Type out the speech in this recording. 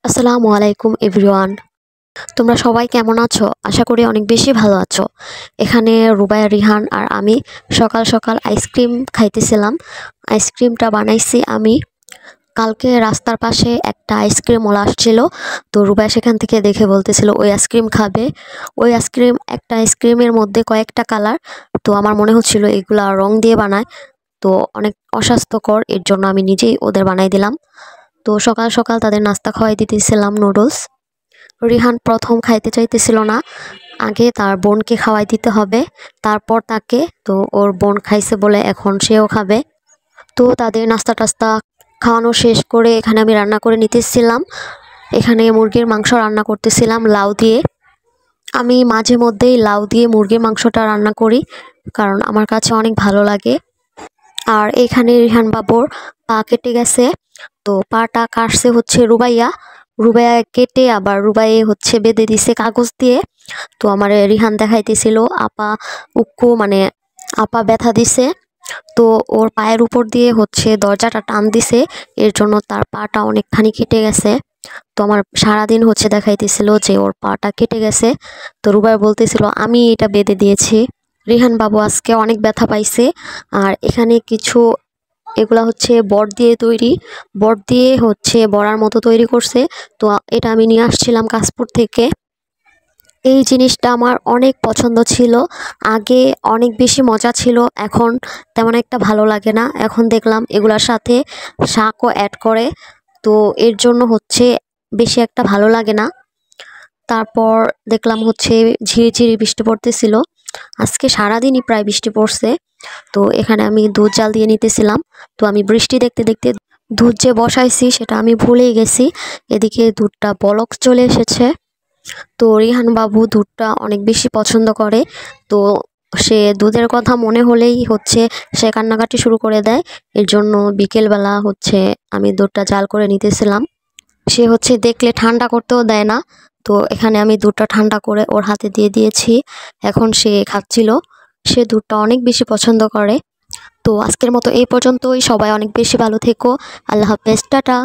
আসসালামু আলাইকুম এভরিওয়ান। তোমরা সবাই কেমন আছো? আশা করি অনেক বেশি ভালো আছো। এখানে রুবাইয়া, রিহান আর আমি সকাল সকাল আইসক্রিম খাইতেছিলাম। আইসক্রিমটা বানাইছি আমি। কালকে রাস্তার পাশে একটা আইসক্রিম ওলা আসছিল, তো রুবাইয়া সেখান থেকে দেখে বলতেছিল ওই আইসক্রিম খাবে। ওই আইসক্রিম, একটা আইসক্রিমের মধ্যে কয়েকটা কালার, তো আমার মনে হচ্ছিল এগুলা রং দিয়ে বানায়, তো অনেক অস্বাস্থ্যকর, এর জন্য আমি নিজেই ওদের বানাই দিলাম। তো সকাল সকাল তাদের নাস্তা খাওয়াই দিতেছিলাম নুডলস। রিহান প্রথম খাইতে চাইতেছিল না, আগে তার বোনকে খাওয়াই দিতে হবে, তারপর তাকে। তো ওর বোন খাইছে বলে এখন সেও খাবে। তো তাদের নাস্তা টাস্তা খাওয়ানো শেষ করে এখানে আমি রান্না করে নিতেছিলাম। এখানে মুরগির মাংস রান্না করতেছিলাম লাউ দিয়ে। আমি মাঝে মধ্যেই লাউ দিয়ে মুরগির মাংসটা রান্না করি, কারণ আমার কাছে অনেক ভালো লাগে। আর এখানে রিহান বাবুর পা কেটে গেছে, তো পাটা কাটছে হচ্ছে রুবাইয়া। রুবাইয়া কেটে আবার রুবাইয়ে হচ্ছে বেঁধে দিছে কাগজ দিয়ে। তো আমার রিহান দেখাইতেছিল আপা উক্কু, মানে আপা ব্যথা দিছে। তো ওর পায়ের উপর দিয়ে হচ্ছে দরজাটা টান দিছে, এর জন্য তার পাটা অনেকখানি কেটে গেছে। তো আমার সারাদিন হচ্ছে দেখাইতেছিল যে ওর পাটা কেটে গেছে। তো রুবাই বলতেছিল আমি এটা বেঁধে দিয়েছি। রিহান বাবু আজকে অনেক ব্যথা পাইছে। আর এখানে কিছু, এগুলা হচ্ছে বট দিয়ে তৈরি, বট দিয়ে হচ্ছে বড়ার মতো তৈরি করছে। তো এটা আমি নিয়ে আসছিলাম কাশপুর থেকে। এই জিনিসটা আমার অনেক পছন্দ ছিল, আগে অনেক বেশি মজা ছিল, এখন তেমন একটা ভালো লাগে না। এখন দেখলাম এগুলার সাথে শাকও অ্যাড করে, তো এর জন্য হচ্ছে বেশি একটা ভালো লাগে না। তারপর দেখলাম হচ্ছে ঝিরিঝিরি বৃষ্টি পড়তেছিল, আজকে সারাদিনই প্রায় বৃষ্টি পড়ছে। তো এখানে আমি দুধ জাল দিয়ে নিতেছিলাম। তো আমি বৃষ্টি দেখতে দেখতে দুধ যে বসাইছি সেটা আমি ভুলেই গেছি। এদিকে দুধটা বলক চলে এসেছে। তো রিহান বাবু দুধটা অনেক বেশি পছন্দ করে, তো সে দুধের কথা মনে হলেই হচ্ছে সে কান্নাকাটি শুরু করে দেয়। এর জন্য বিকেলবেলা হচ্ছে আমি দুধটা জাল করে নিতেছিলাম। সে হচ্ছে দেখলে ঠান্ডা করতেও দেয় না। তো এখানে আমি দুধটা ঠান্ডা করে ওর হাতে দিয়ে দিয়েছি, এখন সে খাচ্ছিল। সে দুধটা অনেক বেশি পছন্দ করে। তো আজকের মতো এই পর্যন্তই। সবাই অনেক বেশি ভালো থেকো। আল্লাহ হাফেজ, টাটা।